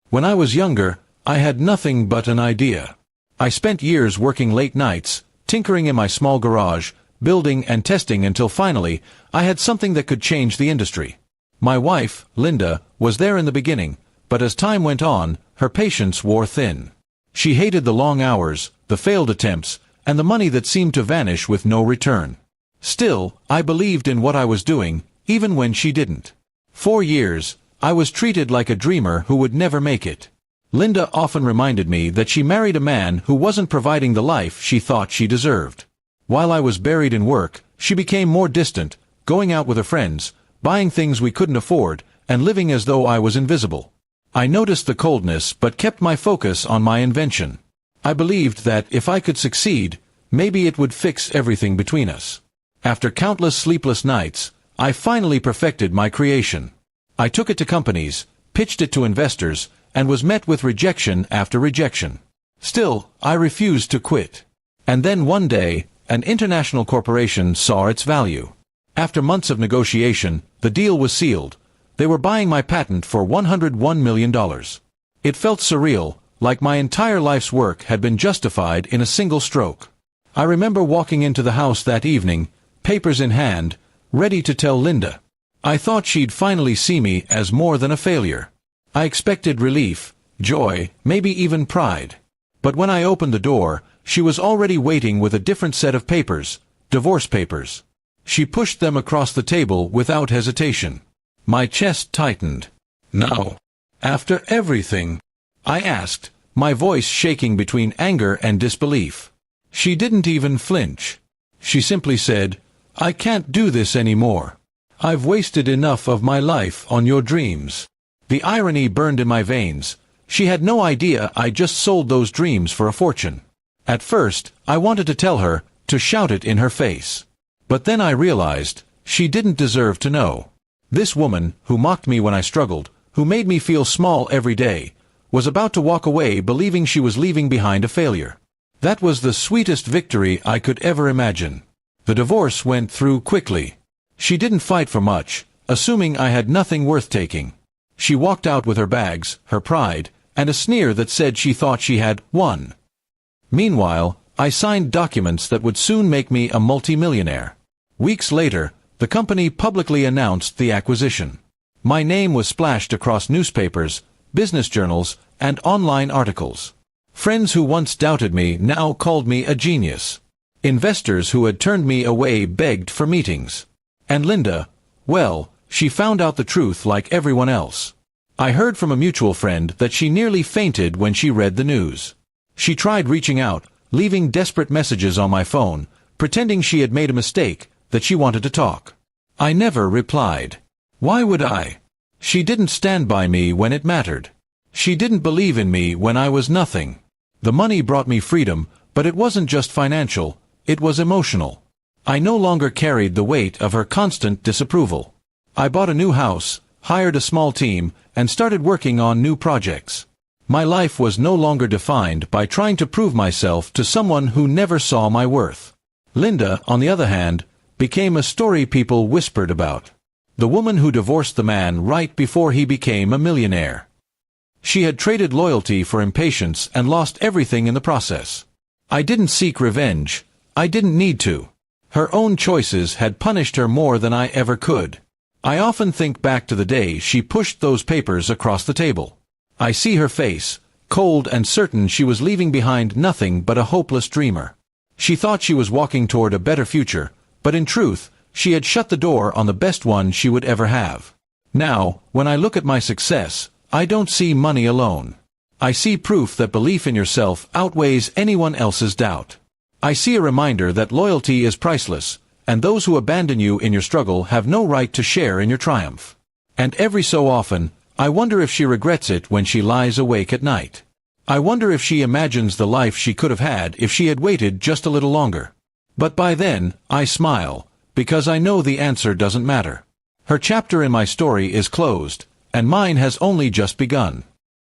When I was younger, I had nothing but an idea. I spent years working late nights, tinkering in my small garage, building and testing until finally, I had something that could change the industry. My wife, Linda, was there in the beginning, but as time went on, her patience wore thin. She hated the long hours, the failed attempts, and the money that seemed to vanish with no return. Still, I believed in what I was doing, even when she didn't. 4 years, I was treated like a dreamer who would never make it. Linda often reminded me that she married a man who wasn't providing the life she thought she deserved. While I was buried in work, she became more distant, going out with her friends, buying things we couldn't afford, and living as though I was invisible. I noticed the coldness but kept my focus on my invention. I believed that if I could succeed, maybe it would fix everything between us. After countless sleepless nights, I finally perfected my creation. I took it to companies, pitched it to investors, and was met with rejection after rejection. Still, I refused to quit. And then one day, an international corporation saw its value. After months of negotiation, the deal was sealed. They were buying my patent for $101 million. It felt surreal, like my entire life's work had been justified in a single stroke. I remember walking into the house that evening, papers in hand, ready to tell Linda. I thought she'd finally see me as more than a failure. I expected relief, joy, maybe even pride. But when I opened the door, she was already waiting with a different set of papers, divorce papers. She pushed them across the table without hesitation. My chest tightened. "Now, after everything?" I asked, my voice shaking between anger and disbelief. She didn't even flinch. She simply said, "I can't do this anymore. I've wasted enough of my life on your dreams." The irony burned in my veins. She had no idea I just sold those dreams for a fortune. At first, I wanted to tell her, to shout it in her face. But then I realized, she didn't deserve to know. This woman, who mocked me when I struggled, who made me feel small every day, was about to walk away believing she was leaving behind a failure. That was the sweetest victory I could ever imagine. The divorce went through quickly. She didn't fight for much, assuming I had nothing worth taking. She walked out with her bags, her pride, and a sneer that said she thought she had won. Meanwhile, I signed documents that would soon make me a multimillionaire. Weeks later, the company publicly announced the acquisition. My name was splashed across newspapers, business journals, and online articles. Friends who once doubted me now called me a genius. Investors who had turned me away begged for meetings. And Linda, well, she found out the truth like everyone else. I heard from a mutual friend that she nearly fainted when she read the news. She tried reaching out, leaving desperate messages on my phone, pretending she had made a mistake, that she wanted to talk. I never replied. Why would I? She didn't stand by me when it mattered. She didn't believe in me when I was nothing. The money brought me freedom, but it wasn't just financial, it was emotional. I no longer carried the weight of her constant disapproval. I bought a new house, hired a small team, and started working on new projects. My life was no longer defined by trying to prove myself to someone who never saw my worth. Linda, on the other hand, became a story people whispered about. The woman who divorced the man right before he became a millionaire. She had traded loyalty for impatience and lost everything in the process. I didn't seek revenge. I didn't need to. Her own choices had punished her more than I ever could. I often think back to the day she pushed those papers across the table. I see her face, cold and certain she was leaving behind nothing but a hopeless dreamer. She thought she was walking toward a better future, but in truth, she had shut the door on the best one she would ever have. Now, when I look at my success, I don't see money alone. I see proof that belief in yourself outweighs anyone else's doubt. I see a reminder that loyalty is priceless, and those who abandon you in your struggle have no right to share in your triumph. And every so often, I wonder if she regrets it when she lies awake at night. I wonder if she imagines the life she could have had if she had waited just a little longer. But by then, I smile, because I know the answer doesn't matter. Her chapter in my story is closed, and mine has only just begun.